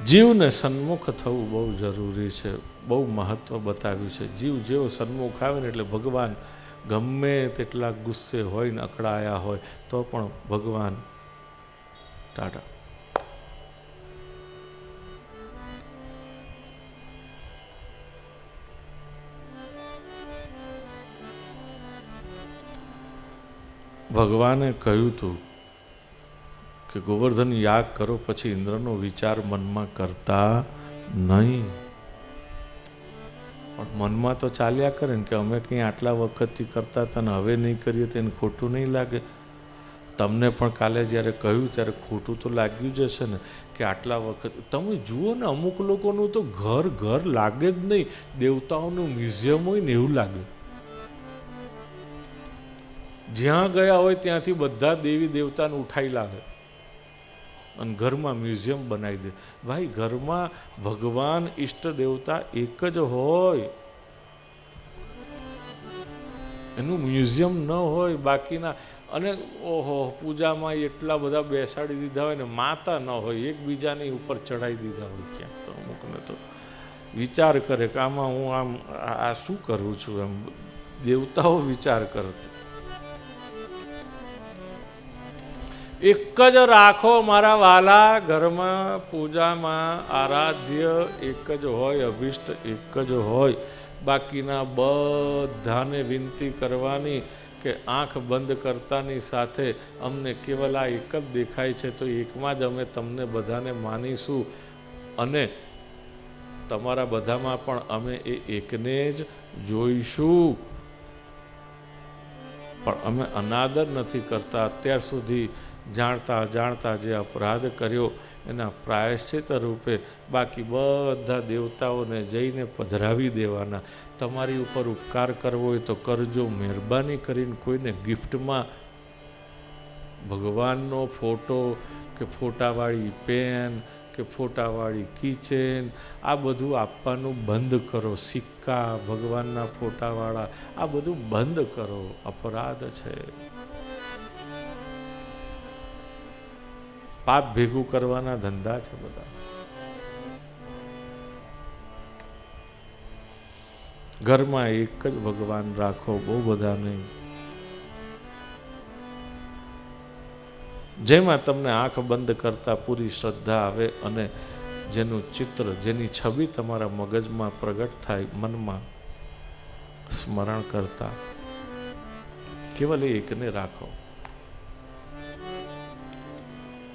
જીવને સન્મુખ થવું બહુ જરૂરી છે, બહુ મહત્વ બતાવ્યું છે. જીવ જેવો સન્મુખ આવે ને એટલે ભગવાન ગમે તેટલા ગુસ્સે હોય ને અકળાયા હોય તો પણ ભગવાન ટાટા. ભગવાને કહ્યું હતું કે ગોવર્ધન યાગ કરો પછી ઇન્દ્રનો વિચાર મનમાં કરતા નહીં. પણ મનમાં તો ચાલ્યા કરે ને કે અમે કંઈ આટલા વખતથી કરતા હતા ને હવે નહીં કરીએ તો એને ખોટું નહીં લાગે. તમને પણ કાલે જ્યારે કહ્યું ત્યારે ખોટું તો લાગ્યું જ હશે ને કે આટલા વખત. તમે જુઓ ને અમુક લોકોનું તો ઘર ઘર લાગે જ નહીં, દેવતાઓનું મ્યુઝિયમ હોય ને એવું લાગે. જ્યાં ગયા હોય ત્યાંથી બધા દેવી દેવતાને ઉઠાઈ લાવે અને ઘરમાં મ્યુઝિયમ બનાવી દે. ભાઈ ઘરમાં ભગવાન ઈષ્ટ દેવતા એક જ હોય, એનું મ્યુઝિયમ ન હોય બાકીના. અને ઓહો પૂજામાં એટલા બધા બેસાડી દીધા હોય ને માતા ન હોય, એકબીજાની ઉપર ચડાવી દીધા હોય. ક્યાંક તો અમુકને તો વિચાર કરે કે આમાં હું આમ આ શું કરું છું, એમ દેવતાઓ વિચાર કરતી. એક જ રાખો મારા વાલા, ઘરમાં પૂજામાં આરાધ્ય એક જ હોય, અભિષ્ટ એક જ હોય. બાકીના બધાને વિનંતી કરવાની કે આંખ બંધ કરતાની સાથે અમને કેવલ આ એક જ દેખાય છે તો એકમાં જ અમે તમને બધાને માનીશું અને તમારા બધામાં પણ અમે એ એકને જ જોઈશું. પણ અમે અનાદર નથી કરતા. અત્યાર સુધી જાણતા જાણતા જે અપરાધ કર્યો એના પ્રાયશ્ચિત રૂપે બાકી બધા દેવતાઓને જઈને પધરાવી દેવાના. તમારી ઉપર ઉપકાર કરવો હોય તો કરજો. મહેરબાની કરીને કોઈને ગિફ્ટમાં ભગવાનનો ફોટો કે ફોટાવાળી પેન કે ફોટાવાળી કિચેન આ બધું આપવાનું બંધ કરો. સિક્કા ભગવાનના ફોટાવાળા આ બધું બંધ કરો, અપરાધ છે. પાપ ભેગું કરવાના ધંધા છે બધા. ઘરમાં એક જ ભગવાન રાખો, બહુ બધા નહીં. જેમાં તમને આંખ બંધ કરતા પૂરી શ્રદ્ધા આવે અને જેનું ચિત્ર, જેની છબી તમારા મગજમાં પ્રગટ થાય, મનમાં સ્મરણ કરતા કેવલ એકને રાખો.